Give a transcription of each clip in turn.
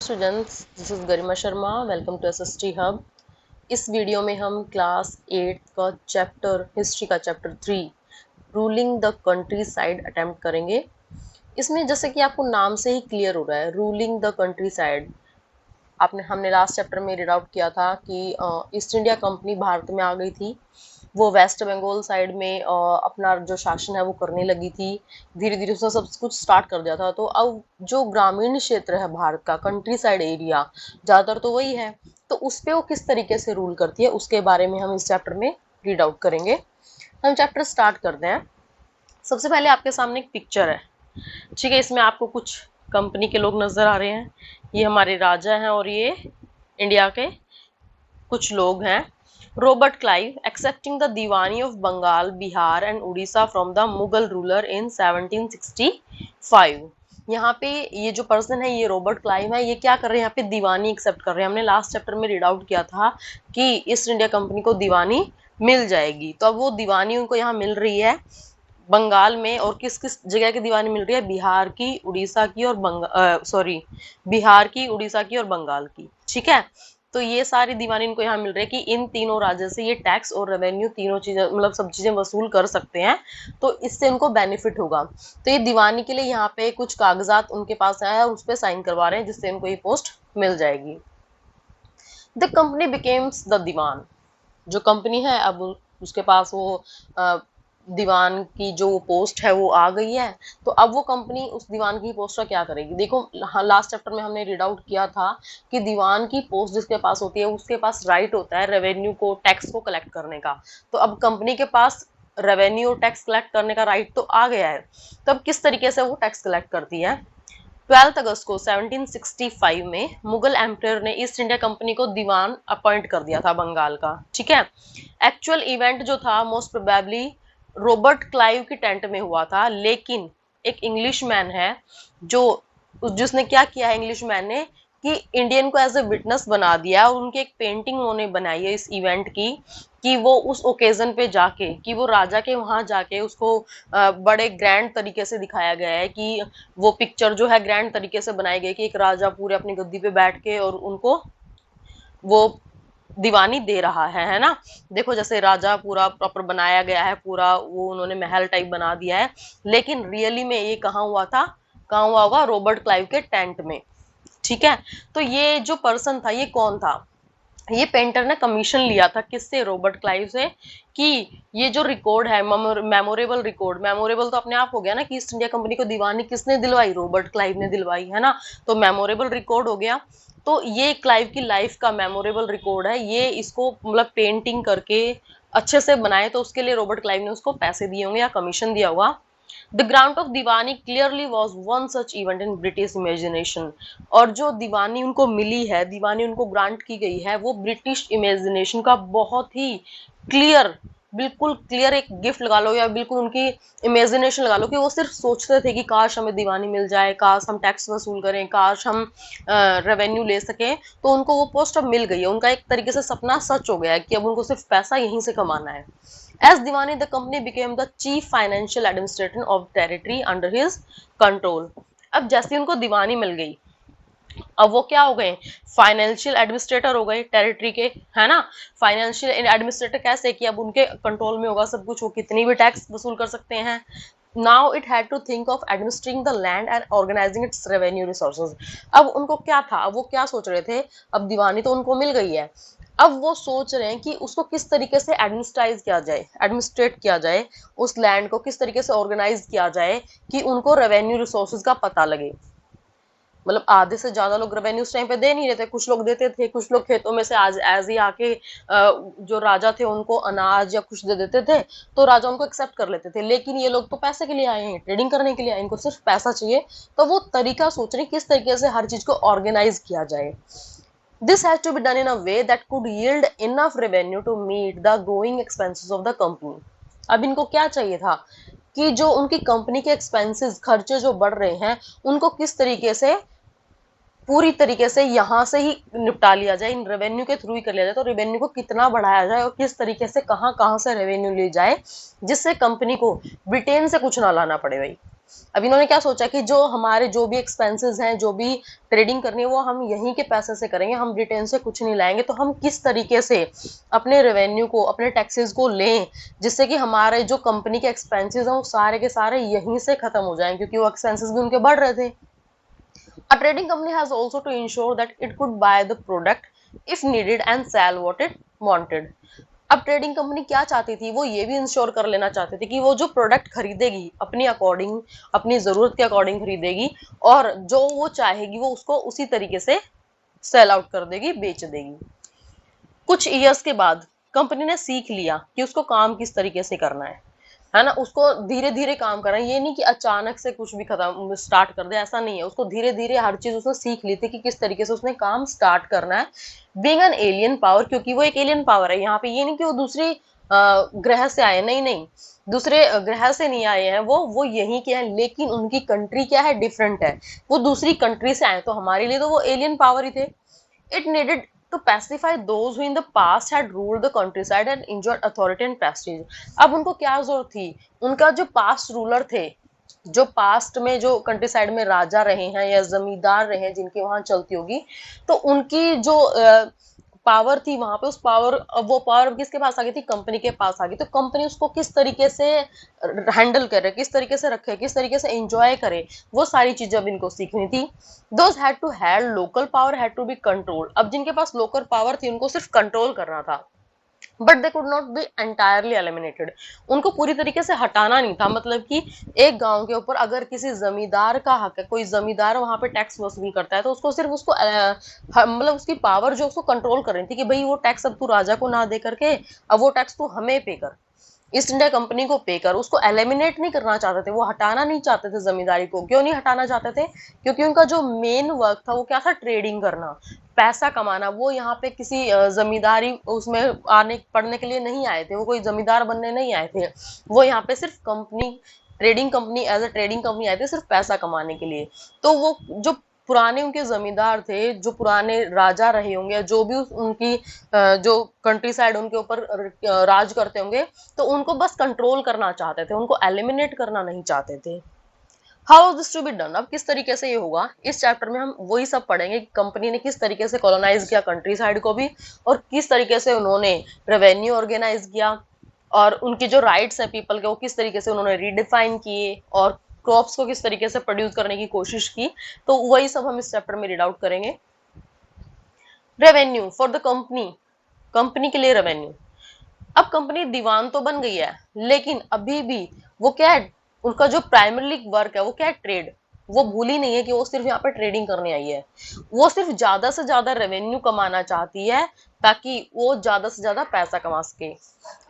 Students, this is Garima Sharma. Welcome to SST hub. इस video में हम क्लास 8 का चैप्टर हिस्ट्री का chapter 3 ruling the countryside attempt करेंगे। इसमें जैसे कि आपको नाम से ही क्लियर हो रहा है, रूलिंग द कंट्री साइड। हमने लास्ट चैप्टर में रीड आउट किया था कि ईस्ट इंडिया कंपनी भारत में आ गई थी। वो वेस्ट बंगाल साइड में अपना जो शासन है वो करने लगी थी। धीरे धीरे उसने सब कुछ स्टार्ट कर दिया था। तो अब जो ग्रामीण क्षेत्र है भारत का, कंट्री साइड एरिया ज़्यादातर तो वही है, तो उस पर वो किस तरीके से रूल करती है उसके बारे में हम इस चैप्टर में रीड आउट करेंगे। हम चैप्टर स्टार्ट करते हैं। सबसे पहले आपके सामने एक पिक्चर है, ठीक है। इसमें आपको कुछ कंपनी के लोग नज़र आ रहे हैं। ये हमारे राजा हैं और ये इंडिया के कुछ लोग हैं। Robert Clive accepting the diwani of Bengal, Bihar and Orissa from the Mughal ruler in 1765। यहाँ पे ये जो पर्सन है, ये रॉबर्ट क्लाइव है। ये क्या कर रहे हैं, यहाँ पे दीवानी एक्सेप्ट कर रहे हैं। हमने लास्ट चैप्टर में रीड आउट किया था कि ईस्ट इंडिया कंपनी को दीवानी मिल जाएगी, तो अब वो दीवानी उनको यहाँ मिल रही है बंगाल में। और किस किस जगह की दीवानी मिल रही है, बिहार की, उड़ीसा की और बिहार की, उड़ीसा की और बंगाल की, ठीक है। तो ये सारी दीवानी इनको यहाँ मिल रही है कि इन तीनों राज्य से ये टैक्स और रेवेन्यू तीनों चीजें, मतलब सब चीजें वसूल कर सकते हैं, तो इससे उनको बेनिफिट होगा। तो ये दीवानी के लिए यहाँ पे कुछ कागजात उनके पास आया है, उस पर साइन करवा रहे हैं, जिससे उनको ये पोस्ट मिल जाएगी। द कंपनी बिकेम्स द दीवान। जो कंपनी है अब उसके पास वो दीवान की जो पोस्ट है वो आ गई है। तो अब वो कंपनी उस दीवान की पोस्ट का क्या करेगी। देखो, लास्ट चैप्टर में हमने रीड आउट किया था कि दीवान की पोस्ट जिसके पास होती है उसके पास राइट होता है रेवेन्यू को, टैक्स को कलेक्ट करने का। तो अब कंपनी के पास रेवेन्यू टैक्स कलेक्ट करने का राइट तो आ गया है। तो अब किस तरीके से वो टैक्स कलेक्ट करती है। 12 अगस्त को 1765 में मुगल एम्परर ने ईस्ट इंडिया कंपनी को दीवान अपॉइंट कर दिया था बंगाल का, ठीक है। एक्चुअल इवेंट जो था मोस्ट प्रोबेबली रॉबर्ट क्लाइव की टेंट में हुआ था, लेकिन एक इंग्लिश मैन है जो जिसने क्या किया है, इंग्लिश मैन ने कि इंडियन को एज ए विटनेस बना दिया। और उनकी एक पेंटिंग उन्होंने बनाई है इस इवेंट की, कि वो उस ओकेजन पे जाके, कि वो राजा के वहां जाके उसको बड़े ग्रैंड तरीके से दिखाया गया है, कि वो पिक्चर जो है ग्रैंड तरीके से बनाई गई कि एक राजा पूरे अपनी गद्दी पे बैठ के और उनको वो दीवानी दे रहा है ना। देखो, जैसे राजा पूरा प्रॉपर बनाया गया है, पूरा वो उन्होंने महल टाइप बना दिया है। लेकिन रियली में ये कहाँ हुआ था, कहाँ हुआ होगा, रॉबर्ट क्लाइव के टेंट में, ठीक है। तो ये जो पर्सन था, ये कौन था, ये पेंटर ने कमीशन लिया था किससे, रॉबर्ट क्लाइव से, कि ये जो रिकॉर्ड है, मेमोरेबल रिकॉर्ड, मेमोरेबल तो अपने आप हो गया ना कि ईस्ट इंडिया कंपनी को दीवानी किसने दिलवाई, रॉबर्ट क्लाइव ने दिलवाई है ना। तो मेमोरेबल रिकॉर्ड हो गया। तो ये क्लाइव की लाइफ का मेमोरेबल रिकॉर्ड है। ये इसको मतलब पेंटिंग करके अच्छे से बनाए, तो उसके लिए रॉबर्ट क्लाइव ने उसको पैसे दिए होंगे या कमीशन दिया होगा। The grant of Deewani clearly was one such event in British imagination। और जो दीवानी उनको मिली है, दीवानी उनको ग्रांट की गई है, वो ब्रिटिश इमेजिनेशन का बहुत ही क्लियर, बिल्कुल क्लियर एक गिफ्ट लगा लो या बिल्कुल उनकी इमेजिनेशन लगा लो, कि वो सिर्फ सोचते थे कि काश हमें दीवानी मिल जाए, काश हम टैक्स वसूल करें, काश हम रेवेन्यू ले सकें। तो उनको वो पोस्ट अब मिल गई है, उनका एक तरीके से सपना सच हो गया है कि अब उनको सिर्फ पैसा यहीं से कमाना है। As Diwani, the company became the chief financial administrator of territory under his control। अब जैसे उनको दीवानी मिल गई, अब वो क्या हो गए, फाइनेंशियल एडमिनिस्ट्रेटर हो गए टेरिटरी के, है ना। फाइनेंशियल एडमिनिस्ट्रेटर कैसे, कि अब उनके कंट्रोल में होगा सब कुछ, वो कितनी भी टैक्स वसूल कर सकते हैं। Now it had to think of administering the land and organising its revenue resources. अब उनको क्या था, अब वो क्या सोच रहे थे, अब दीवानी तो उनको मिल गई है, अब वो सोच रहे हैं कि उसको किस तरीके से एडमिनिस्ट्राइज किया जाए, एडमिनिस्ट्रेट किया जाए, उस लैंड को किस तरीके से ऑर्गेनाइज किया जाए कि उनको रेवेन्यू रिसोर्सेज का पता लगे। मतलब आधे से ज्यादा लोग रेवेन्यू उस टाइम पे दे नहीं रहे थे, कुछ लोग देते थे, कुछ लोग खेतों में से आज एज ही आके जो राजा थे उनको अनाज या कुछ दे देते थे, तो राजा उनको एक्सेप्ट कर लेते थे। लेकिन ये लोग तो पैसे के लिए आए हैं, ट्रेडिंग करने के लिए आए, इनको सिर्फ पैसा चाहिए। तो वो तरीका सोच रहे किस तरीके से हर चीज को ऑर्गेनाइज किया जाए। This has to be done in a way that could yield enough revenue to meet the growing expenses of the company। अब इनको क्या चाहिए था कि जो उनकी कंपनी के एक्सपेंसेस, खर्चे जो बढ़ रहे हैं, उनको किस तरीके से पूरी तरीके से यहाँ से ही निपटा लिया जाए, इन रेवेन्यू के थ्रू ही कर लिया जाए। तो रेवेन्यू को कितना बढ़ाया जाए और किस तरीके से कहाँ कहाँ से रेवेन्यू ली जाए, जिससे कंपनी को ब्रिटेन से कुछ ना लाना पड़े भाई, अब इन्होंने क्या सोचा कि जो हमारे जो भी एक्सपेंसेस हैं, जो भी ट्रेडिंग करनी है, वो हम यहीं के पैसे से करेंगे, हम ब्रिटेन से कुछ नहीं लाएंगे। तो हम किस तरीके से अपने रेवेन्यू को, अपने टैक्सेस को लें, जिससे कि हमारे जो कंपनी के एक्सपेंसेस हैं वो सारे के सारे यहीं से खत्म हो जाएं, क्योंकि वो एक्सपेंसेस भी उनके बढ़ रहे थे। A trading company has also to ensure that it could buy the product if needed and sell what it wanted. अब ट्रेडिंग कंपनी क्या चाहती थी, वो ये भी इंश्योर कर लेना चाहती थी कि वो जो प्रोडक्ट खरीदेगी अपनी अकॉर्डिंग, अपनी जरूरत के अकॉर्डिंग खरीदेगी, और जो वो चाहेगी वो उसको उसी तरीके से सेल आउट कर देगी, बेच देगी। कुछ ईयर्स के बाद कंपनी ने सीख लिया कि उसको काम किस तरीके से करना है ना, उसको धीरे धीरे काम करना है। ये नहीं कि अचानक से कुछ भी खत्म स्टार्ट कर दे, ऐसा नहीं है। उसको धीरे धीरे हर चीज उसने सीख ली थी कि किस तरीके से उसने काम स्टार्ट करना है। बीइंग एन एलियन पावर, क्योंकि वो एक एलियन पावर है यहाँ पे, ये नहीं कि वो दूसरी ग्रह से आए, नहीं नहीं, दूसरे ग्रह से नहीं आए हैं, वो यहीं के हैं, लेकिन उनकी कंट्री क्या है, डिफरेंट है, वो दूसरी कंट्री से आए। तो हमारे लिए तो वो एलियन पावर ही थे। It needed to pacify those who in the past had ruled the countryside and enjoyed authority and prestige. अब उनको क्या जरूरत थी, उनका जो पास्ट रूलर थे, जो पास्ट में जो कंट्री साइड में राजा रहे हैं या जमींदार रहे हैं, जिनकी वहां चलती होगी, तो उनकी जो पावर थी वहां पे, उस पावर, वो पावर किसके पास आ गई थी, कंपनी के पास आ गई। तो कंपनी उसको किस तरीके से हैंडल करे, किस तरीके से रखे, किस तरीके से एंजॉय करे, वो सारी चीजें अब इनको सीखनी थी। Those had to have local power had to be control. अब जिनके पास लोकल पावर थी उनको सिर्फ कंट्रोल करना था, but they could not be entirely eliminated. उनको पूरी तरीके से हटाना नहीं था। मतलब कि एक गांव के ऊपर अगर किसी जमींदार का हक है, कोई जमींदार वहां पे टैक्स वसूल करता है, तो उसको सिर्फ उसको मतलब उसकी पावर जो उसको कंट्रोल कर रही थी कि भाई वो टैक्स अब तू राजा को ना दे करके, अब वो टैक्स तू हमें पे कर, ईस्ट इंडिया कंपनी को पे कर। उसको एलिमिनेट नहीं करना चाहते थे, वो हटाना नहीं चाहते थे जमींदारी को। क्यों नहीं हटाना चाहते थे, क्योंकि उनका जो मेन वर्क था वो क्या था, ट्रेडिंग करना, पैसा कमाना। वो यहाँ पे किसी जमींदारी उसमें आने पढ़ने के लिए नहीं आए थे, वो कोई जमींदार बनने नहीं आए थे। वो यहाँ पे सिर्फ company, trading company, as a trading company आए थे सिर्फ पैसा कमाने के लिए। तो वो जो पुराने उनके जमींदार थे, जो पुराने राजा रहे होंगे, जो भी उनकी जो कंट्री साइड उनके ऊपर राज करते होंगे, तो उनको बस कंट्रोल करना चाहते थे, उनको एलिमिनेट करना नहीं चाहते थे। How this to be done, अब किस तरीके से ये होगा, इस चैप्टर में हम वही सब पढ़ेंगे कि कंपनी ने किस तरीके से कॉलोनाइज किया कंट्री साइड को भी, और किस तरीके से उन्होंने रेवेन्यू ऑर्गेनाइज किया, और उनकी जो राइट्स है पीपल के वो किस तरीके से उन्होंने रीडिफाइन किए, और क्रॉप्स को किस तरीके से प्रोड्यूस करने की कोशिश की। तो वही सब हम इस चैप्टर में रीड आउट करेंगे। Revenue for the company, company के लिए रेवेन्यू। अब कंपनी दीवान तो बन गई है, लेकिन अभी भी वो क्या है, उनका जो प्राइमरी वर्क है वो क्या है, ट्रेड। वो भूली नहीं है कि वो सिर्फ यहाँ पे ट्रेडिंग करने आई है, वो सिर्फ ज्यादा से ज्यादा रेवेन्यू कमाना चाहती है, ताकि वो ज्यादा से ज्यादा पैसा कमा सके।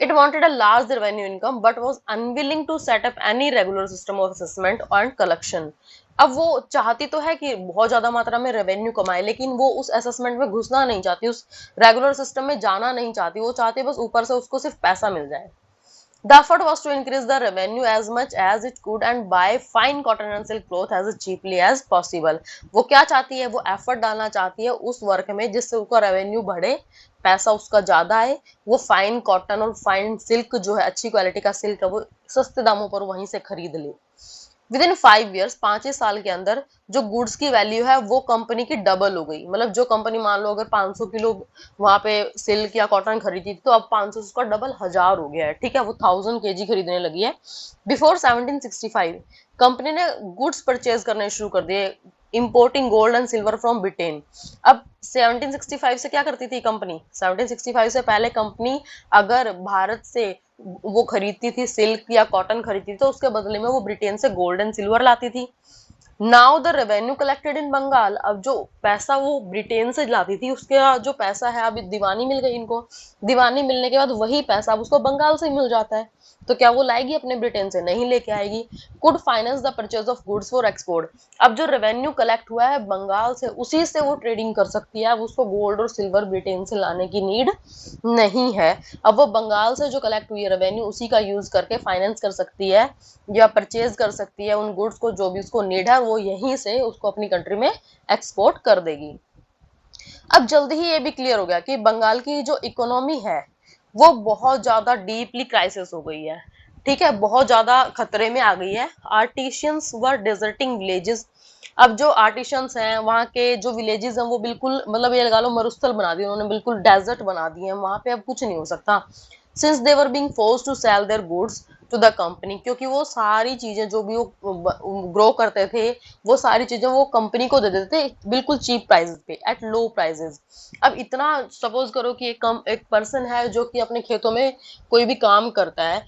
It wanted a large revenue income but was unwilling to set up any regular system of assessment and collection. अब वो चाहती तो है कि बहुत ज्यादा मात्रा में रेवेन्यू कमाए, लेकिन वो उस असेसमेंट में घुसना नहीं चाहती, उस रेगुलर सिस्टम में जाना नहीं चाहती। वो चाहती है बस ऊपर से उसको सिर्फ पैसा मिल जाए। The effort was to increase the revenue as much as it could and buy fine cotton and silk cloth as cheaply as possible. वो क्या चाहती है, वो एफर्ट डालना चाहती है उस वर्क में जिससे उसका रेवेन्यू बढ़े, पैसा उसका ज्यादा आए, वो फाइन कॉटन और फाइन सिल्क जो है, अच्छी क्वालिटी का सिल्क है, वो सस्ते दामों पर वहीं से खरीद ले। विद इन 5 ईयर्स, 5 साल के अंदर जो गुड्स की वैल्यू है वो कंपनी की डबल हो गई। मतलब जो कंपनी मान लो अगर 500 किलो वहां पे सिल्क या कॉटन खरीदी थी, तो अब 500 उसका डबल 1000 हो गया है, ठीक है, वो 1000 केजी खरीदने लगी है। बिफोर 1765 कंपनी ने गुड्स परचेज करने शुरू कर दिए, importing gold and silver from Britain. अब 1765 से क्या करती थी कंपनी, 1765 से पहले कंपनी अगर भारत से वो खरीदती थी, सिल्क या कॉटन खरीदती थी, तो उसके बदले में वो ब्रिटेन से गोल्ड एंड सिल्वर लाती थी। Now the revenue collected in Bengal, अब जो पैसा वो ब्रिटेन से लाती थी उसका जो पैसा है, अभी दीवानी मिल गई इनको, दीवानी मिलने के बाद वही पैसा अब उसको बंगाल से मिल जाता है। तो क्या वो लाएगी अपने ब्रिटेन से, नहीं लेके आएगी। Could finance the purchase of goods for export, अब जो रेवेन्यू कलेक्ट हुआ है बंगाल से, उसी से वो ट्रेडिंग कर सकती है। अब उसको गोल्ड और सिल्वर ब्रिटेन से लाने की नीड नहीं है। अब वो बंगाल से जो कलेक्ट हुई है रेवेन्यू, उसी का यूज करके फाइनेंस कर सकती है या परचेज कर सकती है उन गुड्स को जो भी उसको नीड है, वो यहीं से उसको अपनी कंट्री में एक्सपोर्ट कर देगी। अब जल्दी ही ये भी क्लियर हो गया कि बंगाल की जो इकोनॉमी है वो बहुत ज्यादा डीपली क्राइसिस हो गई है, ठीक है, बहुत ज्यादा खतरे में आ गई है। आर्टिशियंस वर डेजर्टिंग विलेजेस। अब जो आर्टिशियंस हैं, वहाँ के जो विलेजेस हैं, वो बिल्कुल मतलब ये लगा लो मरुस्थल बना दिए उन्होंने, बिल्कुल डेजर्ट बना दिए हैं, वहां पे अब कुछ नहीं हो सकता। Since they were being force to sell their goods to the company, क्योंकि वो सारी चीजें जो भी वो ग्रो करते थे, वो सारी चीजें वो कंपनी को दे देते थे बिल्कुल चीप प्राइसेस पे, एट लो प्राइसेस। अब इतना सपोज करो कि एक पर्सन है जो कि अपने खेतों में कोई भी काम करता है,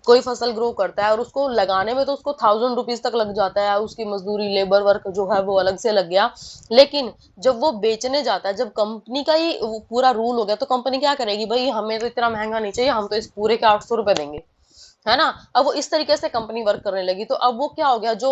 कोई फसल ग्रो करता है, और उसको लगाने में तो उसको 1000 रुपीज तक लग जाता है, उसकी मजदूरी लेबर वर्क जो है वो अलग से लग गया। लेकिन जब वो बेचने जाता है, जब कंपनी का ही पूरा रूल हो गया, तो कंपनी क्या करेगी, भाई हमें तो इतना महंगा नहीं चाहिए, हम तो इस पूरे के 800 रुपए देंगे, है ना। अब वो इस तरीके से कंपनी वर्क करने लगी, तो अब वो क्या हो गया, जो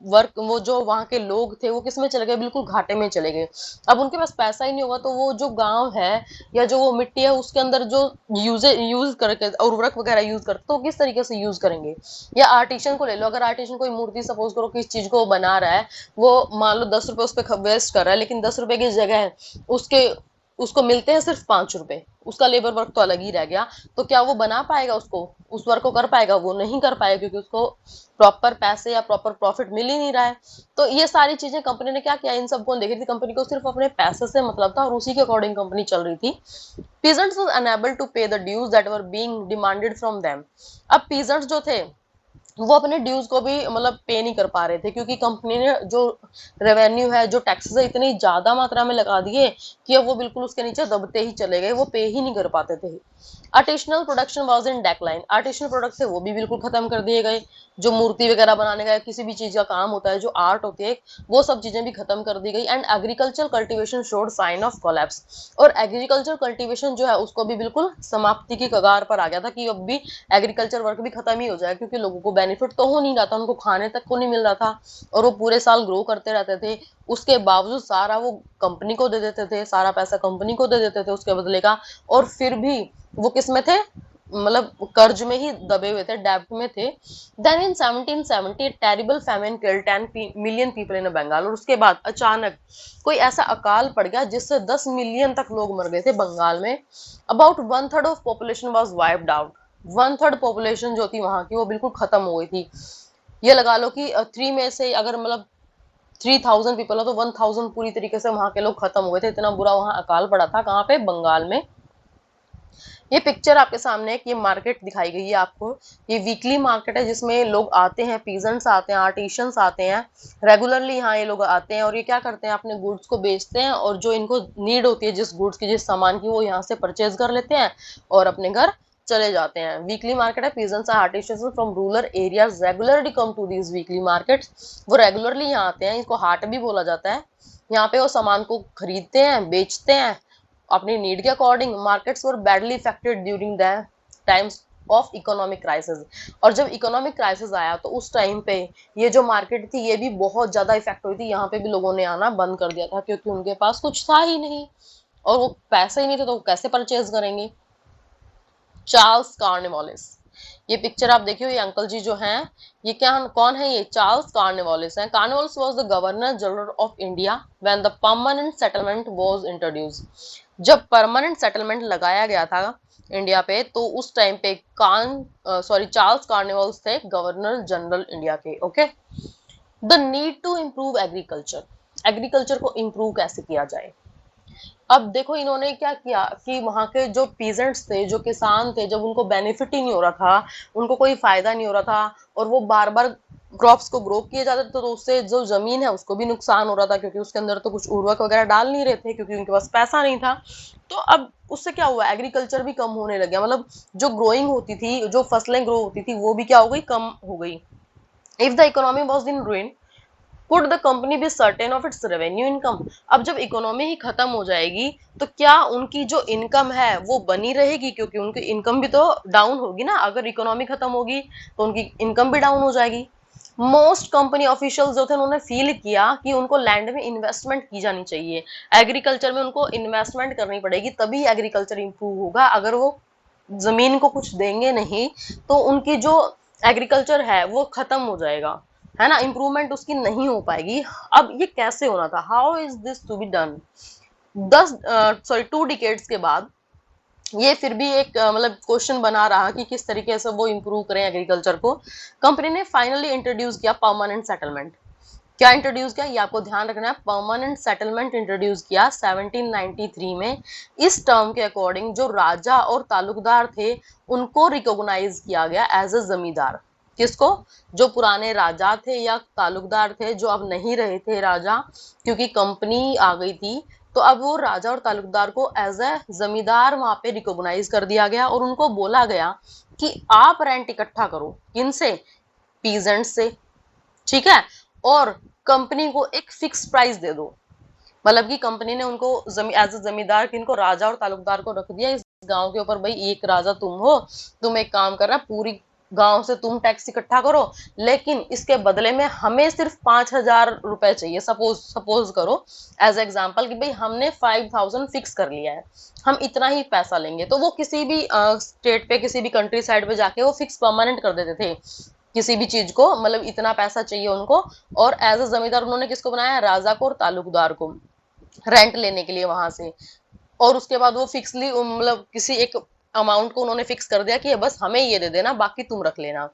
वर्क वो जो वहां के लोग थे वो किस में चले गए, बिल्कुल घाटे में चले गए। अब उनके पास पैसा ही नहीं होगा, तो वो जो गांव है या जो वो मिट्टी है उसके अंदर जो यूज करके उर्वरक वगैरह यूज करते, तो किस तरीके से यूज करेंगे। या आर्टिशियन को ले लो, अगर आर्टिशियन कोई मूर्ति सपोज करो किस चीज को बना रहा है, वो मान लो 10 रुपए उस पर वेस्ट कर रहा है, लेकिन 10 रुपए की जगह उसके उसको मिलते हैं सिर्फ 5 रुपए, उसका लेबर वर्क तो अलग ही रह गया। तो क्या वो बना पाएगा, उसको उस वर्क को कर पाएगा, वो नहीं कर पाएगा, क्योंकि उसको प्रॉपर पैसे या प्रॉपर प्रॉफिट मिल ही नहीं रहा है। तो ये सारी चीजें कंपनी ने क्या किया, इन सबको देख रही थी, कंपनी को सिर्फ अपने पैसे से मतलब था और उसी के अकॉर्डिंग कंपनी चल रही थी। Peasants was unable to pay the dues that were being demanded from them. अब पीजेंट्स जो थे वो अपने ड्यूज को भी मतलब पे नहीं कर पा रहे थे, क्योंकि कंपनी ने जो रेवेन्यू है, जो टैक्सेस है, इतनी ज्यादा मात्रा में लगा दिए कि अब वो बिल्कुल उसके नीचे दबते ही चले गए, वो पे ही नहीं कर पाते थे। Artisanal production was in decline. Artisanal product थे वो भी बिल्कुल खत्म कर दिए गए। जो मूर्ति वगैरह बनाने का किसी भी चीज का काम होता है, जो आर्ट होती है, वो सब चीजें भी खत्म कर दी गई। And agriculture cultivation showed sign of collapse. और एग्रीकल्चर कल्टीवेशन जो है उसको भी बिल्कुल समाप्ति की कगार पर आ गया था, कि अब भी एग्रीकल्चर वर्क भी खत्म ही हो जाए, क्योंकि लोगों को बेनिफिट तो हो नहीं रहा था, उनको खाने तक को नहीं मिल रहा था, और वो पूरे साल ग्रो करते रहते थे। उसके बावजूद सारा वो कंपनी को दे देते थे, सारा पैसा कंपनी को दे देते थे उसके बदले का, और फिर भी वो किस में थे, मतलब कर्ज में ही दबे हुए थे, डेब्ट में थे। Then in 1770 terrible famine killed 10 million people in Bengal. और उसके बाद अचानक कोई ऐसा अकाल पड़ गया जिससे 10 मिलियन तक लोग मर गए थे बंगाल में। About 1/3 of population was wiped out. 1/3 population जो थी वहां की वो बिल्कुल खत्म हो गई थी। ये लगा लो कि 3 में से अगर मतलब 3000 पीपल हो तो 1000 पूरी तरीके से वहां के लोग खत्म हो गए थे, इतना बुरा वहां अकाल पड़ा था। कहाँ पे, बंगाल में। ये पिक्चर आपके सामने एक ये मार्केट दिखाई गई है आपको। ये वीकली मार्केट है जिसमें लोग आते हैं, पीजेंट्स आते हैं, आर्टिशियंस आते हैं, रेगुलरली यहाँ ये लोग आते हैं, और ये क्या करते हैं, अपने गुड्स को बेचते हैं, और जो इनको नीड होती है जिस गुड्स की, जिस सामान की, वो यहाँ से परचेज कर लेते हैं और अपने घर चले जाते हैं। वीकली मार्केट है। Peasants and artisans from rural areas regularly come to these weekly markets. वो रेगुलरली यहाँ आते हैं, इसको हाट भी बोला जाता है। यहाँ पे वो सामान को खरीदते हैं, बेचते हैं अपनी नीड के according. Markets were badly affected during the times of economic crisis. और जब इकोनॉमिक क्राइसिस आया तो उस टाइम पे ये जो मार्केट थी ये भी बहुत ज्यादा इफेक्ट हुई थी। यहाँ पे भी लोगों ने आना बंद कर दिया था, क्योंकि उनके पास कुछ था ही नहीं, और वो पैसे ही नहीं थे तो वो कैसे परचेज करेंगे। चार्ल्स कार्नेवालिस। ये पिक्चर आप देखिए, ये अंकल जी जो हैं, ये क्या, कौन है, ये चार्ल्स कार्नेवालिस हैं। Cornwallis was the governor general of India when the permanent settlement was introduced. जब परमानेंट सेटलमेंट लगाया गया था इंडिया पे, तो उस टाइम पे चार्ल्स कार्नेवालिस थे गवर्नर जनरल इंडिया के। Okay. The need to improve agriculture. Agriculture को इम्प्रूव कैसे किया जाए। अब देखो इन्होंने क्या किया कि वहां के जो पीजेंट्स थे, जो किसान थे, जब उनको बेनिफिट ही नहीं हो रहा था, उनको कोई फायदा नहीं हो रहा था, और वो बार बार क्रॉप्स को ग्रो किए जाते थे, तो उससे जो जमीन है उसको भी नुकसान हो रहा था, क्योंकि उसके अंदर तो कुछ उर्वरक वगैरह डाल नहीं रहे थे, क्योंकि उनके पास पैसा नहीं था। तो अब उससे क्या हुआ, एग्रीकल्चर भी कम होने लग गया, मतलब जो ग्रोइंग होती थी, जो फसलें ग्रो होती थी, वो भी क्या हो गई, कम हो गई। If the economy was in ruin, could the company be certain of its revenue income. अब जब इकोनॉमी ही खत्म हो जाएगी तो क्या उनकी जो इनकम है वो बनी रहेगी, क्योंकि उनकी इनकम भी तो डाउन होगी ना। अगर इकोनॉमी खत्म होगी तो उनकी इनकम भी डाउन हो जाएगी। मोस्ट कंपनी ऑफिशियल्स जो थे उन्होंने फील किया कि उनको लैंड में इन्वेस्टमेंट की जानी चाहिए, एग्रीकल्चर में उनको इन्वेस्टमेंट करनी पड़ेगी, तभी एग्रीकल्चर इंप्रूव होगा। अगर वो जमीन को कुछ देंगे नहीं तो उनकी जो एग्रीकल्चर है वो खत्म हो जाएगा, है ना, इंप्रूवमेंट उसकी नहीं हो पाएगी। अब ये कैसे होना था, how is this to be done. 2 decades के बाद ये फिर भी एक मतलब क्वेश्चन बना रहा कि किस तरीके से वो इम्प्रूव करें एग्रीकल्चर को। कंपनी ने फाइनली इंट्रोड्यूस किया परमानेंट सेटलमेंट। क्या इंट्रोड्यूस किया, ये आपको ध्यान रखना है। परमानेंट सेटलमेंट इंट्रोड्यूस किया 1793 में। इस टर्म के अकॉर्डिंग जो राजा और तालुकदार थे उनको रिकॉग्नाइज किया गया एज अ जमींदार। किसको? जो पुराने राजा थे या तालुकदार थे, जो अब नहीं रहे थे राजा, क्योंकि कंपनी आ गई थी, तो अब वो राजा और तालुकदार को एज ए जमींदार वहां पे रिकॉग्नाइज कर दिया गया और उनको बोला गया कि आप रेंट इकट्ठा करो। किनसे? पीजेंट से। ठीक है। और कंपनी को एक फिक्स प्राइस दे दो। मतलब कि कंपनी ने उनको एज अ जमींदार, किनको? राजा और तालुकदार को रख दिया इस गांव के ऊपर। भाई एक राजा तुम हो, तुम एक काम करना, पूरी गांव से तुम टैक्स इकट्ठा करो, लेकिन इसके बदले में हमें सिर्फ 5,000 रुपए चाहिए। सपोज करो एज एग्जाम्पल कि भाई हमने 5,000 फिक्स कर लिया है, हम इतना ही पैसा लेंगे। तो वो किसी भी स्टेट पे, किसी भी कंट्री साइड पे जाके वो फिक्स परमानेंट कर देते थे किसी भी चीज को, मतलब इतना पैसा चाहिए उनको। और एज अ जमींदार उन्होंने किसको बनाया? राजा को और तालुकदार को, रेंट लेने के लिए वहां से। और उसके बाद वो फिक्सली मतलब किसी एक अमाउंट को उन्होंने फिक्स कर दिया कि बस हमें ये दे देना, बाकी तुम रख लेना।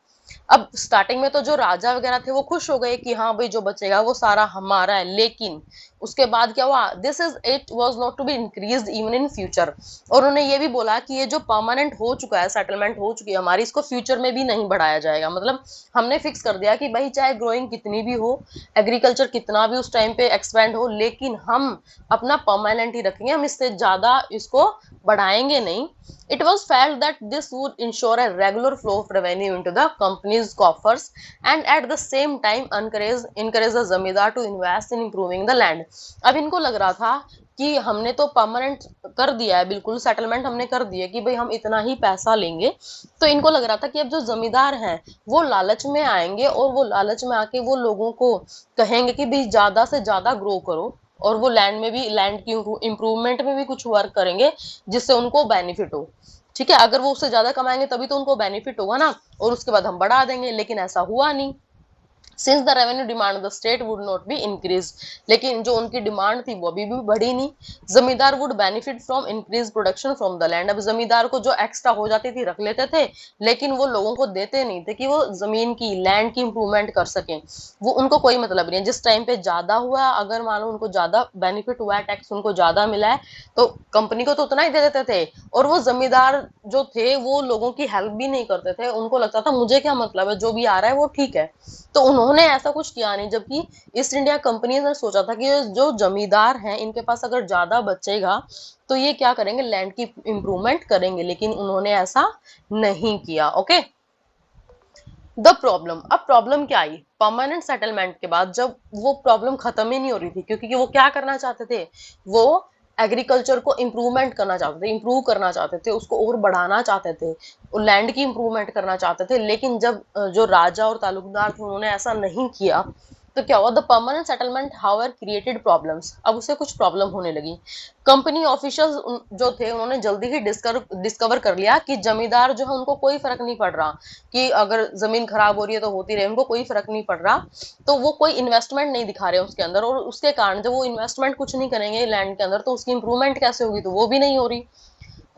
अब स्टार्टिंग में तो जो राजा वगैरह थे वो खुश हो गए कि हाँ भाई जो बचेगा वो सारा हमारा है, लेकिन उसके बाद क्या हुआ? This is it was not to be increased even in future. और उन्होंने ये भी बोला कि ये जो परमानेंट हो चुका है, सेटलमेंट हो चुकी है हमारी, इसको फ्यूचर में भी नहीं बढ़ाया जाएगा। मतलब हमने फिक्स कर दिया कि भाई चाहे ग्रोइंग कितनी भी हो, एग्रीकल्चर कितना भी उस टाइम पे एक्सपेंड हो, लेकिन हम अपना परमानेंट ही रखेंगे, हम इससे ज्यादा इसको बढ़ाएंगे नहीं। It was felt that this would ensure a regular flow of revenue into the company's coffers and at the same time encourage the zamindar to invest in improving the land. अब इनको लग रहा था कि हमने तो परमानेंट कर दिया है, बिल्कुल सेटलमेंट हमने कर दिया कि भाई हम इतना ही पैसा लेंगे। तो इनको लग रहा था कि अब जो जमींदार हैं वो लालच में आएंगे और वो लालच में आके वो लोगों को कहेंगे कि भाई ज्यादा से ज्यादा ग्रो करो, और वो लैंड में भी, लैंड की इम्प्रूवमेंट में भी कुछ वर्क करेंगे जिससे उनको बेनिफिट हो। ठीक है। अगर वो उससे ज्यादा कमाएंगे तभी तो उनको बेनिफिट होगा ना, और उसके बाद हम बढ़ा देंगे, लेकिन ऐसा हुआ नहीं। Since the revenue demand the state would not be increase, लेकिन जो उनकी डिमांड थी वो अभी भी बढ़ी नहीं। जमींदार would benefit from increase production from the land. अब जमींदार को जो एक्स्ट्रा हो जाती थी रख लेते थे, लेकिन वो लोगों को देते नहीं थे कि वो जमीन की, लैंड की इंप्रूवमेंट कर सकें। वो उनको कोई मतलब नहीं है। जिस टाइम पे ज्यादा हुआ, अगर मान लो उनको ज्यादा बेनिफिट हुआ है, टैक्स उनको ज्यादा मिला है, तो कंपनी को तो उतना ही दे देते थे। और वो जमींदार जो थे वो लोगों की हेल्प भी नहीं करते थे, उनको लगता था मुझे क्या मतलब है, जो भी आ रहा है वो ठीक है। तो उन्होंने ऐसा कुछ किया नहीं। जबकि ईस्ट इंडिया कंपनी ने सोचा था कि जो जमींदार हैं इनके पास अगर ज्यादा बचेगा तो ये क्या करेंगे, लैंड की इंप्रूवमेंट करेंगे, लेकिन उन्होंने ऐसा नहीं किया। ओके। द प्रॉब्लम, अब प्रॉब्लम क्या आई? परमानेंट सेटलमेंट के बाद जब वो प्रॉब्लम खत्म ही नहीं हो रही थी, क्योंकि वो क्या करना चाहते थे, वो एग्रीकल्चर को इम्प्रूवमेंट करना चाहते थे, इम्प्रूव करना चाहते थे, उसको और बढ़ाना चाहते थे, लैंड की इम्प्रूवमेंट करना चाहते थे। लेकिन जब जो राजा और तालुकदार थे उन्होंने ऐसा नहीं किया, तो क्या हुआ? The permanent settlement however created problems. अब उसे कुछ प्रॉब्लम होने लगी। कंपनी ऑफिशियल्स जो थे उन्होंने जल्दी ही डिस्कवर कर लिया कि जमींदार जो है उनको कोई फर्क नहीं पड़ रहा कि अगर जमीन खराब हो रही है तो होती रहे, उनको कोई फर्क नहीं पड़ रहा। तो वो कोई इन्वेस्टमेंट नहीं दिखा रहे उसके अंदर, और उसके कारण जब वो इन्वेस्टमेंट कुछ नहीं करेंगे लैंड के अंदर तो उसकी इंप्रूवमेंट कैसे होगी? तो वो भी नहीं हो रही।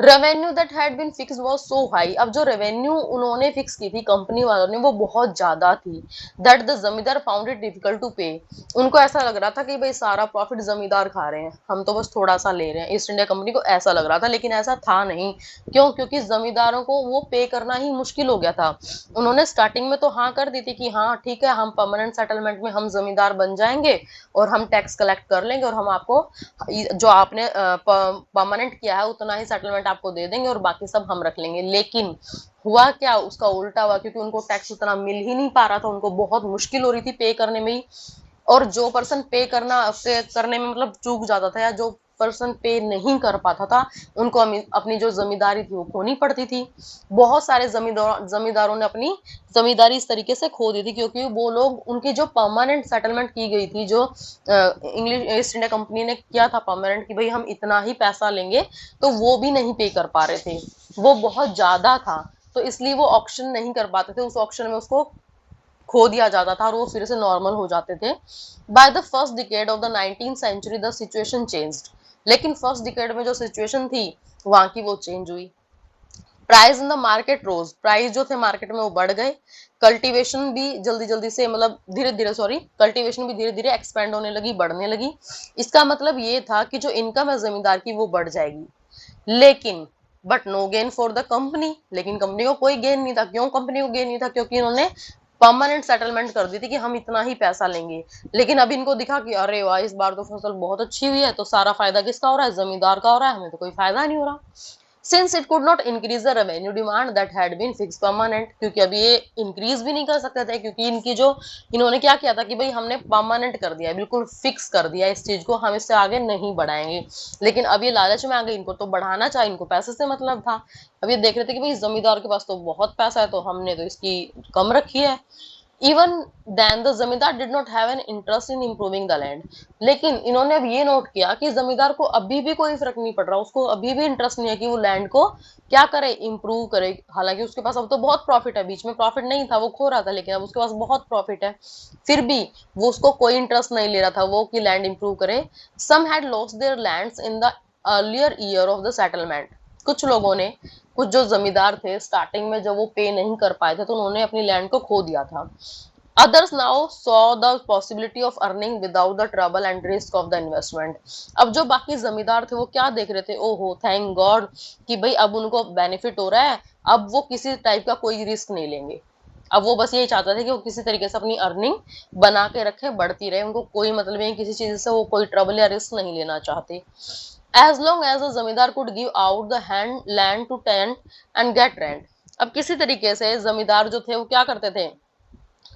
Revenue that had been fix was so high. अब जो रेवेन्यू उन्होंने फिक्स की थी कंपनी वालों ने वो बहुत ज्यादा थी, दैट द जमींदार फाउंड इट डिफिकल्ट टू पे। उनको ऐसा लग रहा था कि भाई सारा प्रॉफिट जमींदार खा रहे हैं, हम तो बस थोड़ा सा ले रहे हैं। ईस्ट इंडिया कंपनी को ऐसा लग रहा था, लेकिन ऐसा था नहीं। क्यों? क्योंकि जमींदारों को वो पे करना ही मुश्किल हो गया था। उन्होंने स्टार्टिंग में तो हाँ कर दी थी कि हाँ ठीक है, हम परमानेंट सेटलमेंट में हम जमींदार बन जाएंगे और हम टैक्स कलेक्ट कर लेंगे और हम आपको जो आपने परमानेंट किया है उतना ही सेटलमेंट आपको दे देंगे और बाकी सब हम रख लेंगे। लेकिन हुआ क्या? उसका उल्टा हुआ, क्योंकि उनको टैक्स उतना मिल ही नहीं पा रहा था, उनको बहुत मुश्किल हो रही थी पे करने में ही। और जो पर्सन पे करने में मतलब चूक जाता था, या जो पर्सन पे नहीं कर पाता था, उनको अपनी जो जमींदारी थी वो खोनी पड़ती थी। बहुत सारे जमींदारों ने अपनी जमींदारी इस तरीके से खो दी थी, क्योंकि वो लोग, उनकी जो परमानेंट सेटलमेंट की गई थी, जो इंग्लिश ईस्ट इंडिया कंपनी ने किया था परमानेंट कि भाई हम इतना ही पैसा लेंगे, तो वो भी नहीं पे कर पा रहे थे, वो बहुत ज्यादा था। तो इसलिए वो ऑक्शन नहीं कर पाते थे, उस ऑक्शन में उसको खो दिया जाता था और वो फिर से नॉर्मल हो जाते थे। By the first decade of the 19th century the situation changed. लेकिन फर्स्ट डिकेड में जो सिचुएशन थी वहां की वो चेंज हुई। Price in the market rose, price जो थे मार्केट में वो बढ़ गए। कल्टीवेशन भी जल्दी जल्दी से मतलब धीरे धीरे कल्टीवेशन भी धीरे धीरे एक्सपेंड होने लगी, बढ़ने लगी। इसका मतलब ये था कि जो इनकम है जमींदार की वो बढ़ जाएगी, लेकिन but no gain for the company, लेकिन कंपनी को कोई गेन नहीं था। क्यों कंपनी को गेन नहीं था? क्योंकि इन्होंने परमानेंट सेटलमेंट कर दी थी कि हम इतना ही पैसा लेंगे। लेकिन अब इनको दिखा कि अरे वाह, इस बार तो फसल बहुत अच्छी हुई है, तो सारा फायदा किसका हो रहा है? जमींदार का हो रहा है, हमें तो कोई फायदा नहीं हो रहा। Since it could not increase the revenue demand that had been fixed permanent, क्योंकि अब ये इंक्रीज भी नहीं कर सकते थे, क्योंकि इनकी जो इन्होंने क्या किया था कि भाई हमने परमानेंट कर दिया, बिल्कुल फिक्स कर दिया इस चीज को, हम इससे आगे नहीं बढ़ाएंगे। लेकिन अब ये लालच में आ गए, इनको तो बढ़ाना चाहिए, इनको पैसे से मतलब था। अब ये देख रहे थे कि भाई जमींदार के पास तो बहुत पैसा है, तो हमने तो इसकी कम रखी है। इवन देन द जमींदार did not have an interest in improving the land, लेकिन इन्होंने अब ये नोट किया कि जमींदार को अभी भी कोई फर्क नहीं पड़ रहा, उसको अभी भी इंटरेस्ट नहीं है कि वो लैंड को क्या करे, इंप्रूव करे। हालांकि उसके पास अब तो बहुत प्रॉफिट है, बीच में प्रॉफिट नहीं था, वो खो रहा था, लेकिन अब उसके पास बहुत प्रॉफिट है, फिर भी वो उसको कोई इंटरेस्ट नहीं ले रहा था वो कि लैंड इंप्रूव करे। Some had lost their lands in the earlier year of the settlement, कुछ लोगों ने, कुछ जो जमींदार थे स्टार्टिंग में जब वो पे नहीं कर पाए थे तो उन्होंने अपनी लैंड को खो दिया था। Others now saw the possibility of earning without the trouble and risk of the investment. अब जो बाकी जमींदार थे वो क्या देख रहे थे, ओहो थैंक गॉड कि भाई अब उनको बेनिफिट हो रहा है, अब वो किसी टाइप का कोई रिस्क नहीं लेंगे। अब वो बस यही चाहते थे कि वो किसी तरीके से अपनी अर्निंग बना के रखे, बढ़ती रहे, उनको कोई मतलब नहीं, किसी चीज से वो कोई ट्रबल या रिस्क नहीं लेना चाहते। As long as the zamindar could give out the hand land to tenant and get rent, अब किसी तरीके से जमींदार जो थे वो क्या करते थे,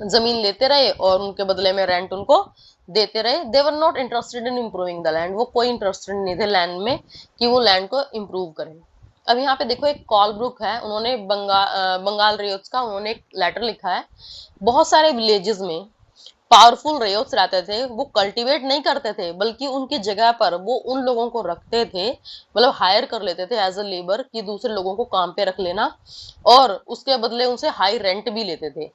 जमीन लेते रहे और उनके बदले में रेंट उनको देते रहे। They were not interested in improving the land, वो कोई इंटरेस्टेड नहीं थे लैंड में कि वो लैंड को इम्प्रूव करें। अब यहाँ पे देखो एक कॉलब्रुक है, उन्होंने बंगाल रेयोट्स का उन्होंने एक लेटर लिखा है। बहुत सारे विलेजेस में पावरफुल रेयोट्स रहते थे, वो कल्टीवेट नहीं करते थे, बल्कि उनकी जगह पर वो उन लोगों को रखते थे, मतलब हायर कर लेते थे एज अ लेबर कि दूसरे लोगों को काम पे रख लेना, और उसके बदले उनसे हाई रेंट भी लेते थे।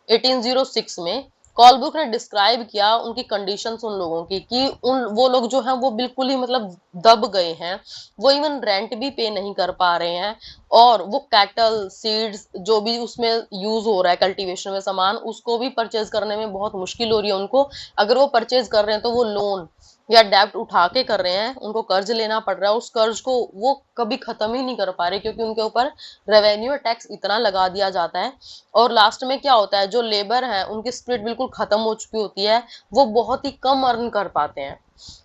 1806 में कॉलब्रुक ने डिस्क्राइब किया उनकी कंडीशंस उन लोगों की कि उन वो लोग जो हैं वो बिल्कुल ही मतलब दब गए हैं, वो इवन रेंट भी पे नहीं कर पा रहे हैं, और वो कैटल सीड्स जो भी उसमें यूज हो रहा है कल्टीवेशन में सामान, उसको भी परचेज करने में बहुत मुश्किल हो रही है उनको। अगर वो परचेज कर रहे हैं तो वो लोन या डेब्ट उठा के कर रहे हैं, उनको कर्ज लेना पड़ रहा है, उस कर्ज को वो कभी खत्म ही नहीं कर पा रहे, क्योंकि उनके ऊपर रेवेन्यू टैक्स इतना लगा दिया जाता है। और लास्ट में क्या होता है, जो लेबर है उनकी स्पिरिट बिल्कुल खत्म हो चुकी होती है, वो बहुत ही कम अर्न कर पाते हैं,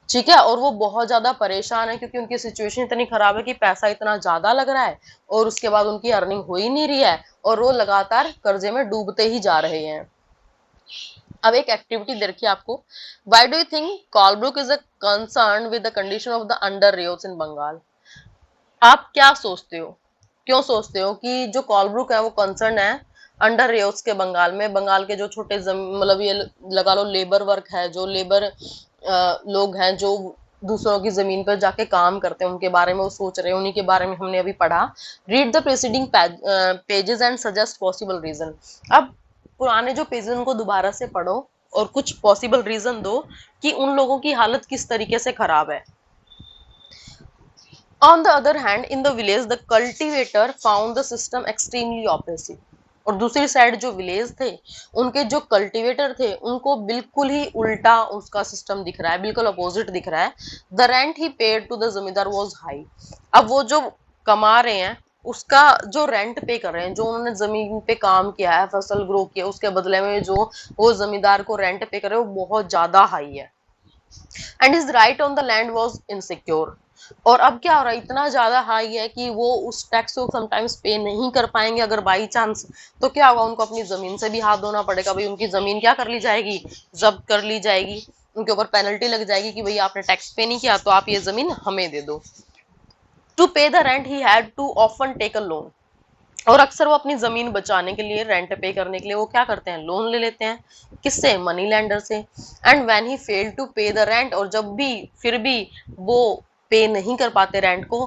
ठीक है, और वो बहुत ज्यादा परेशान है क्योंकि उनकी सिचुएशन इतनी खराब है कि पैसा इतना ज्यादा लग रहा है और उसके बाद उनकी अर्निंग हो ही नहीं रही है, और वो लगातार कर्जे में डूबते ही जा रहे हैं। अब एक एक्टिविटी दे रखी है आपको, why do you think Colebrooke is a concern with the condition of the under ryots in Bengal? आप क्या सोचते हो, क्यों सोचते हो कि जो कॉलब्रुक है वो कंसर्न है अंडर रेयोट्स के बंगाल में, बंगाल के जो छोटे मतलब ये लगा लो लेबर वर्क है, जो लेबर लोग हैं जो दूसरों की जमीन पर जाके काम करते हैं, उनके बारे में वो सोच रहे हैं, उन्हीं के बारे में हमने अभी पढ़ा। Read the preceding pages and suggest possible reason. अब पुराने जो पेजेस उनको दोबारा से पढ़ो और कुछ पॉसिबल रीजन दो कि उन लोगों की हालत किस तरीके से खराब है। On the other hand, in the village, the cultivator found the system extremely oppressive. और दूसरी साइड जो विलेज थे, उनके जो कल्टीवेटर थे, उनको बिल्कुल ही उल्टा उसका सिस्टम दिख रहा है, बिल्कुल अपोजिट दिख रहा है। The rent he paid to the zamindar was high. अब वो जो कमा रहे हैं उसका जो रेंट पे कर रहे हैं, जो उन्होंने जमीन पे काम किया है, फसल ग्रो किया, उसके बदले में जो वो जमींदार को रेंट पे कर रहे हैं वो बहुत ज्यादा हाई है। And his right on the land was insecure. और अब क्या हो रहा है, इतना ज्यादा हाई है कि वो उस टैक्स को समटाइम्स पे नहीं कर पाएंगे अगर बाई चांस, तो क्या होगा, उनको अपनी जमीन से भी हाथ धोना पड़ेगा, भाई उनकी जमीन क्या कर ली जाएगी, जब्त कर ली जाएगी, उनके ऊपर पेनल्टी लग जाएगी कि भाई आपने टैक्स पे नहीं किया तो आप ये जमीन हमें दे दो। To pay the rent he had to often take a loan. और अक्सर वो अपनी जमीन बचाने के लिए, रेंट पे करने के लिए वो क्या करते हैं, लोन ले लेते हैं, किससे, मनी लैंडर से। And when he fail to pay the rent, और जब भी फिर भी वो पे नहीं कर पाते रेंट को,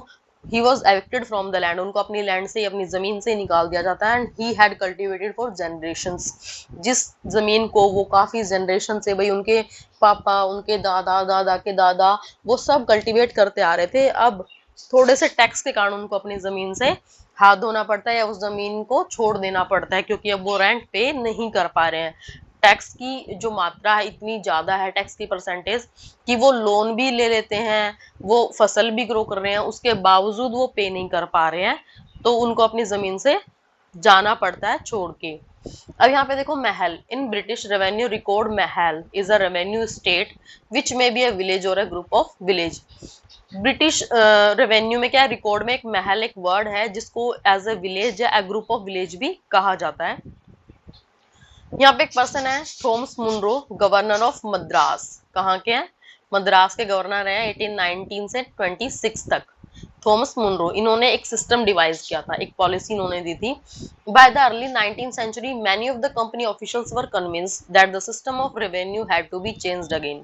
he was evicted from the land, उनको अपनी लैंड से अपनी जमीन से निकाल दिया जाता है। And he had cultivated for generations, जिस जमीन को वो काफी जनरेशन से, भाई उनके पापा, उनके दादा, दादा के दादा, वो सब कल्टिवेट करते आ रहे थे, अब थोड़े से टैक्स के कारण उनको अपनी जमीन से हाथ धोना पड़ता है या उस जमीन को छोड़ देना पड़ता है, क्योंकि अब वो रेंट पे नहीं कर पा रहे हैं। टैक्स की जो मात्रा है इतनी ज्यादा है, टैक्स की परसेंटेज, कि वो लोन भी ले लेते हैं, वो फसल भी ग्रो कर रहे हैं, उसके बावजूद वो पे नहीं कर पा रहे हैं, तो उनको अपनी जमीन से जाना पड़ता है छोड़ के। अब यहाँ पे देखो, mahal in British revenue record, mahal is a revenue state which may be a village or a group of village. British revenue में क्या है, रिकॉर्ड में एक महल एक वर्ड है जिसको एज ए विलेज या ए ग्रुप ऑफ विलेज भी कहा जाता है। यहाँ पे एक पर्सन है Thomas Munro, governor of Madras, कहाँ के हैं, मद्रास के गवर्नर हैं 1819 से 26 तक। थॉमस मुनरो, इन्होंने एक सिस्टम डिवाइस किया था, एक पॉलिसी इन्होंने दी थी। By the early 19th century many of the company officials were convinced that the system of revenue had to be changed again।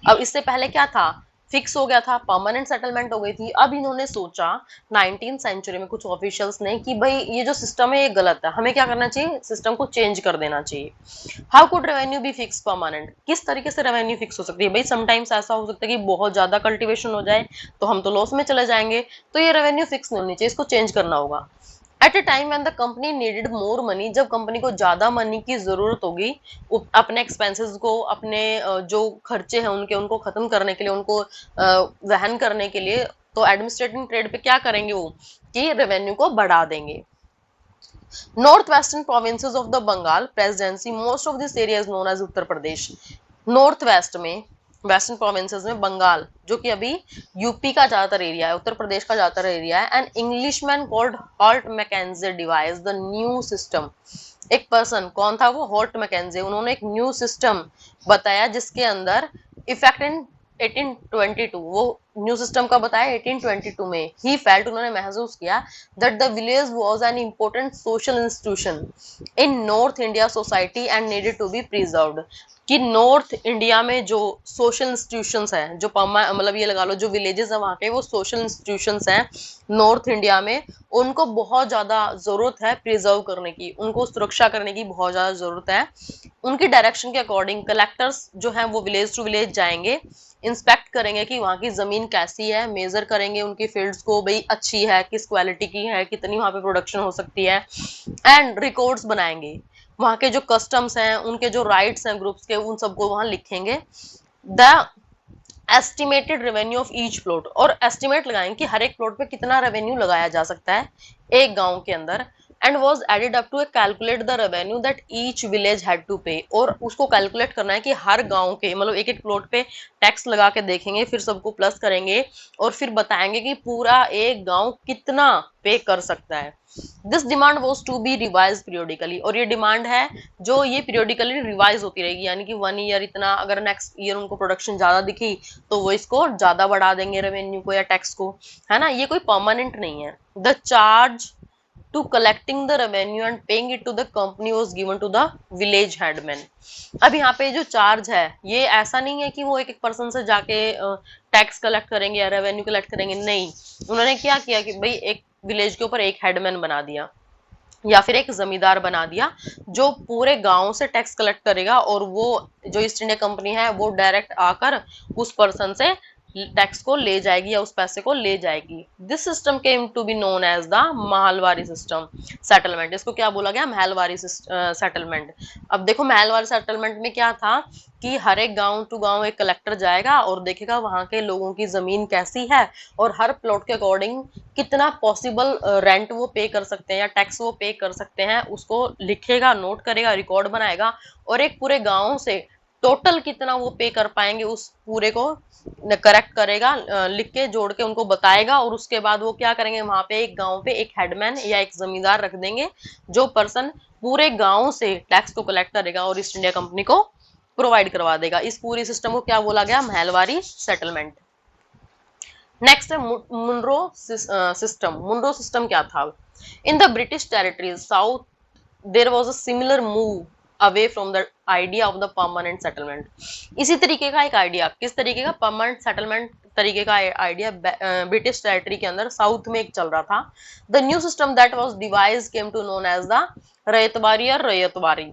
अब इससे पहले क्या था, फिक्स हो गया था, परमानेंट सेटलमेंट हो गई थी। अब इन्होंने सोचा 19th सेंचुरी में कुछ ऑफिशियल्स ने कि भाई ये जो सिस्टम है ये गलत है, हमें क्या करना चाहिए, सिस्टम को चेंज कर देना चाहिए। How could revenue B fix permanent, किस तरीके से रेवेन्यू फिक्स हो सकती है, भाई समटाइम्स ऐसा हो सकता है कि बहुत ज्यादा कल्टीवेशन हो जाए तो हम तो लॉस में चले जाएंगे, तो ये रेवेन्यू फिक्स नहीं होनी चाहिए, इसको चेंज करना होगा। At a time when the company needed more money, जब कंपनी को ज्यादा मनी की जरूरत होगी अपने एक्सपेंसेस को, अपने जो खर्चे हैं उनके, उनको खत्म करने के लिए, उनको वहन करने के लिए, तो एडमिनिस्ट्रेटिव ट्रेड पे क्या करेंगे वो, कि रेवेन्यू को बढ़ा देंगे। North western provinces of the Bengal presidency, most of this area is known as Uttar Pradesh. North west में, वेस्टर्न प्रोविंसेस में बंगाल, जो कि अभी यूपी का ज्यादातर एरिया है, उत्तर प्रदेश का ज्यादातर एरिया है। An Englishman called Holt Mackenzie devised the new system, एक पर्सन, कौन था वो, हॉल्ट मैकेंजे, उन्होंने एक न्यू सिस्टम बताया जिसके अंदर इफेक्ट इन 1822, वो न्यू सिस्टम का बताया 1822 में। ही फेल्ट, उन्होंने महसूस किया, that the village was an important social institution in north India society and needed to be preserved, कि नॉर्थ इंडिया में जो सोशल इंस्टीट्यूशंस हैं, जो मतलब ये लगा लो जो विलेजेस है वहाँ के, वो सोशल इंस्टीट्यूशंस हैं नॉर्थ इंडिया में, उनको बहुत ज्यादा जरूरत है प्रिजर्व करने की, उनको सुरक्षा करने की बहुत ज्यादा जरूरत है। उनकी डायरेक्शन के अकॉर्डिंग कलेक्टर्स जो हैं वो विलेज टू विलेज जाएंगे, इंस्पेक्ट करेंगे कि वहाँ की जमीन कैसी है, मेजर करेंगे उनकी फील्ड्स को, भाई अच्छी है, किस क्वालिटी की है, कितनी वहाँ पे प्रोडक्शन हो सकती है, एंड रिकॉर्ड्स बनाएंगे, वहाँ के जो कस्टम्स हैं, उनके जो राइट्स हैं ग्रुप्स के, उन सबको वहाँ लिखेंगे। The estimated revenue of each plot, और एस्टिमेट लगाएंगे कि हर एक प्लॉट पे कितना रेवेन्यू लगाया जा सकता है एक गांव के अंदर। And was added up to calculate the revenue that each village had to pay, और उसको कैलकुलेट करना है कि हर गांव के, मतलब एक एक प्लॉट पे टैक्स लगा के देखेंगे, फिर सबको प्लस करेंगे और फिर बताएंगे कि पूरा एक गांव कितना पे कर सकता है। This demand was to be revised periodically, और ये डिमांड है जो ये पीरियोडिकली रिवाइज होती रहेगी, यानी कि 1 ईयर इतना, अगर नेक्स्ट ईयर उनको प्रोडक्शन ज्यादा दिखी तो वो इसको ज्यादा बढ़ा देंगे रेवेन्यू को या टैक्स को, है ना, ये कोई परमानेंट नहीं है। The charge to collecting the revenue and paying it to the company was given to the village headman। अब यहाँ पे जो चार्ज है ये ऐसा नहीं है कि वो एक एक पर्सन से जाके टैक्स कलेक्ट करेंगे या रेवेन्यू कलेक्ट करेंगे, नहीं, उन्होंने क्या किया कि भाई एक विलेज के ऊपर एक हेडमैन बना दिया या फिर एक जमींदार बना दिया जो पूरे गांव से टैक्स कलेक्ट करेगा, और वो जो ईस्ट इंडिया कंपनी है वो डायरेक्ट आकर उस पर्सन से टैक्स को ले जाएगी या उस पैसे को ले जाएगी। This system came to be known as the mahalwari system settlement, इसको क्या बोला गया, महलवारी सेटलमेंट। अब देखो महलवारी सेटलमेंट में क्या था कि हर एक गांव टू गांव एक कलेक्टर जाएगा और देखेगा वहां के लोगों की जमीन कैसी है और हर प्लॉट के अकॉर्डिंग कितना पॉसिबल रेंट वो पे कर सकते हैं या टैक्स वो पे कर सकते हैं, उसको लिखेगा, नोट करेगा, रिकॉर्ड बनाएगा, और एक पूरे गांव से टोटल कितना वो पे कर पाएंगे उस पूरे को करेक्ट करेगा, लिख के जोड़ के उनको बताएगा, और उसके बाद वो क्या करेंगे, वहां पे एक गांव पे एक हेडमैन या एक जमींदार रख देंगे जो पर्सन पूरे गांव से टैक्स को कलेक्ट करेगा और ईस्ट इंडिया कंपनी को प्रोवाइड करवा देगा। इस पूरी सिस्टम को क्या बोला गया, महलवारी सेटलमेंट। नेक्स्ट है मुनरो सिस्टम। मुनरो सिस्टम क्या था, in the British territories south there was a similar move away from the idea of the permanent settlement. इसी तरीके का एक आइडिया, किस तरीके का, परमानेंट सेटलमेंट तरीके का आइडिया ब्रिटिश टेरिटरी के अंदर साउथ में एक चल रहा था। The new system that was devised came to known as the ryotwari या रयतवारी।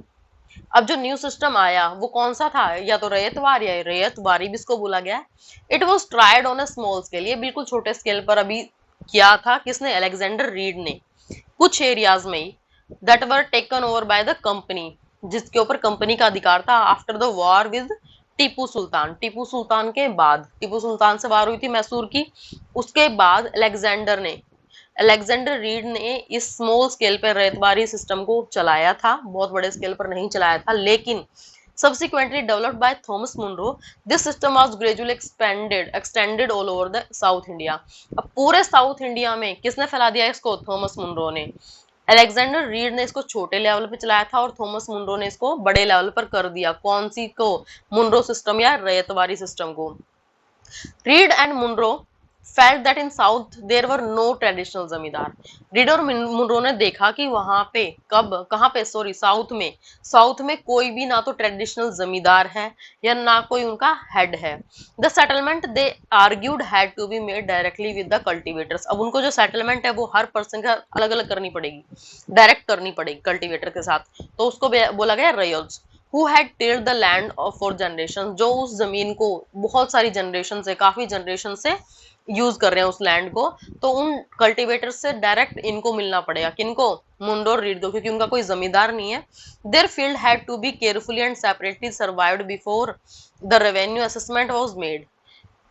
अब जो न्यू सिस्टम आया वो कौन सा था, या तो रयतवार या रयतवारी भी इसको बोला गया। It was tried on a small scale, ये बिल्कुल छोटे स्केल पर अभी किया था किसने, अलेक्जेंडर रीड ने, कुछ एरियाज में ही, that were taken over by the company, जिसके ऊपर कंपनी का अधिकार था after the war with Tipu Sultan. Tipu Sultan के बाद, टीपू सुल्तान से वार हुई थी मैसूर की, उसके बाद अलेक्जेंडर रीड ने इस स्मॉल स्केल पर रयतवारी सिस्टम को चलाया था, बहुत बड़े स्केल पर नहीं चलाया था, लेकिन subsequently developed by Thomas Munro, this system was gradually extended all over the South India। अब पूरे साउथ इंडिया में किसने फैला दिया इसको, थॉमस मुनरो ने। अलेक्जेंडर रीड ने इसको छोटे लेवल पे चलाया था और थॉमस मुनरो ने इसको बड़े लेवल पर कर दिया। कौन सी को, मुनरो सिस्टम या रयतवारी सिस्टम को। Read and Munro felt that in south there were no traditional zamindar. Read और मुनरो ने देखा कि वहां पे कहां पे साउथ में कोई भी ना तो ट्रेडिशनल जमींदार है या ना कोई उनका हेड है। The settlement they argued had to be made directly with the cultivators. अब उनको जो सेटलमेंट है वो हर पर्सन का अलग अलग करनी पड़ेगी, डायरेक्ट करनी पड़ेगी कल्टीवेटर के साथ, तो उसको बोला गया रयल्स। Who had tilled the land for generations, जो उस जमीन को बहुत सारी जनरेशन से, काफी जनरेशन से यूज कर रहे हैं उस लैंड को, तो उन कल्टीवेटर से डायरेक्ट इनको मिलना पड़ेगा, किनको, मुंडो और रीड को, क्योंकि उनका कोई जमींदार नहीं है। Their field had to be carefully and separately surveyed before the revenue assessment was made.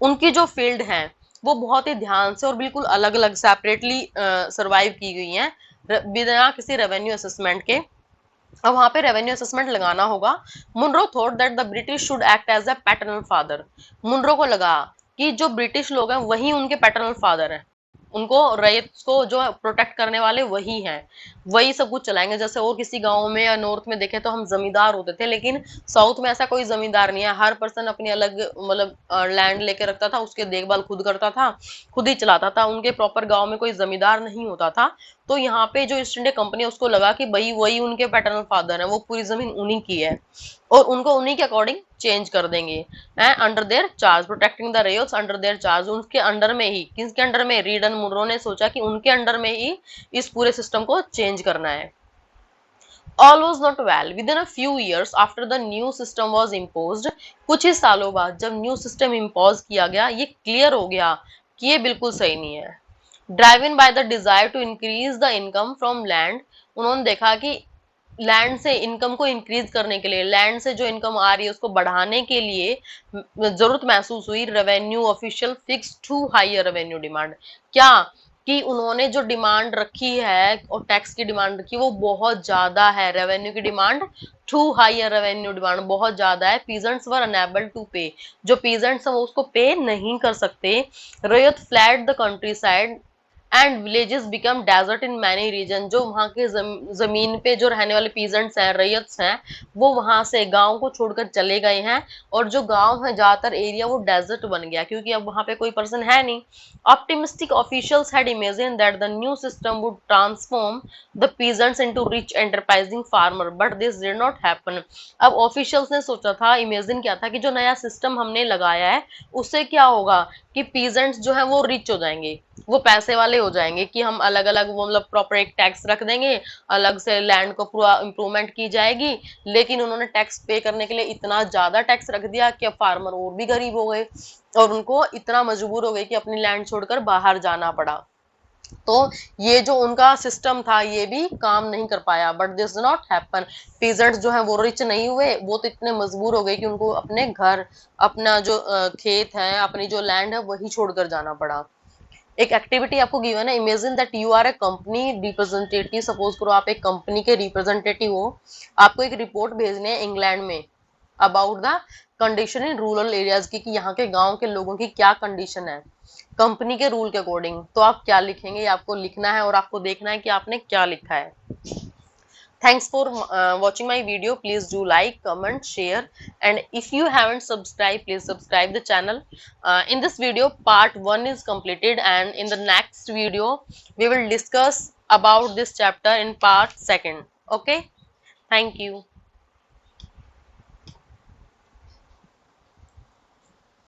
उनकी जो फील्ड है वो बहुत ही ध्यान से और बिल्कुल अलग अलग सेपरेटली सर्वाइव की गई है बिना किसी रेवेन्यू असेसमेंट के। अब वहां पे रेवेन्यू असेसमेंट लगाना होगा। Munro thought that the British should act as a paternal father. Munro को लगा कि जो ब्रिटिश लोग हैं वही उनके पैटर्नल फादर हैं, उनको रैयत को जो प्रोटेक्ट करने वाले वही हैं, वही सब कुछ चलाएंगे। जैसे और किसी गांव में या नॉर्थ में देखे तो हम जमींदार होते थे, लेकिन साउथ में ऐसा कोई जमींदार नहीं है, हर पर्सन अपनी अलग मतलब लैंड लेके रखता था, उसके देखभाल खुद करता था, खुद ही चलाता था, उनके प्रॉपर गाँव में कोई जमींदार नहीं होता था। तो यहाँ पे जो ईस्ट इंडिया कंपनी है उसको लगा कि भाई वही उनके पैटर्नल फादर है, वो पूरी जमीन उन्हीं की है और उनको उन्हीं के अकॉर्डिंग चेंज कर देंगे। Under their charge, protecting the rails under their charge, उनके अंडर में ही, किसके अंडर में, रीड एंड मुनरो ने सोचा कि उनके अंडर में ही इस पूरे सिस्टम को चेंज करना है। All was not well. Within a few years after the new system was imposed, कुछ ही सालों बाद जब न्यू सिस्टम इम्पोज किया गया, ये क्लियर हो गया कि ये बिल्कुल सही नहीं है। Driven by the desire to increase the income from land, उन्होंने देखा कि लैंड से इनकम को इंक्रीज करने के लिए, लैंड से जो इनकम आ रही है उसको बढ़ाने के लिए जरूरत महसूस हुई। Revenue official fix to higher revenue demand, क्या कि उन्होंने जो डिमांड रखी है और टैक्स की डिमांड रखी वो बहुत ज्यादा है, रेवेन्यू की demand to higher, revenue demand बहुत ज्यादा है। पीजेंट्स वर अनेबल टू पे, जो पीजेंट्स हैं वो उसको पे नहीं कर सकते। Ryot fled the countryside and villages become desert in many region, जो वहाँ के जमीन पे जो रहने वाले पीजेंट्स हैं, रैयत्स हैं, वो वहां से गांव को छोड़कर चले गए हैं और जो गांव है ज्यादातर एरिया वो डेजर्ट बन गया क्योंकि अब वहां पे कोई पर्सन है नहीं। Optimistic officials had imagine that the new system would transform the peasants into rich enterprising farmer, but this did not happen. अब ऑफिशियल्स ने सोचा था, इमेजिन किया था कि जो नया सिस्टम हमने लगाया है उससे क्या होगा कि पीजेंट्स जो है वो रिच हो जाएंगे, वो पैसे वाले हो जाएंगे, कि हम अलग अलग मतलब प्रॉपर एक टैक्स रख देंगे, अलग से लैंड को पूरा इम्प्रूवमेंट की जाएगी। लेकिन उन्होंने टैक्स पे करने के लिए इतना ज्यादा टैक्स रख दिया कि अब फार्मर और भी गरीब हो गए और उनको इतना मजबूर हो गए कि अपनी लैंड छोड़कर बाहर जाना पड़ा। तो ये जो उनका सिस्टम था ये भी काम नहीं कर पाया। But this not happen, peasants जो है वो रिच नहीं हुए, वो तो इतने मजबूर हो गए कि उनको अपने घर, अपना जो खेत है, अपनी जो लैंड है वही छोड़कर जाना पड़ा। एक एक्टिविटी आपको गिवन है, imagine that you are a company representative, suppose करो आप एक कंपनी के रिप्रेजेंटेटिव हो, आपको एक रिपोर्ट भेजनी है इंग्लैंड में about the condition in rural areas की, कि यहाँ के गांव के लोगों की क्या कंडीशन है कंपनी के रूल के अकॉर्डिंग। तो आप क्या लिखेंगे, ये आपको लिखना है और आपको देखना है कि आपने क्या लिखा है। Thanks for watching my video. Please do like, comment, share, and if you haven't subscribed, please subscribe the channel. In this video, part 1 is completed, and in the next video, we will discuss about this chapter in part 2. Okay, thank you.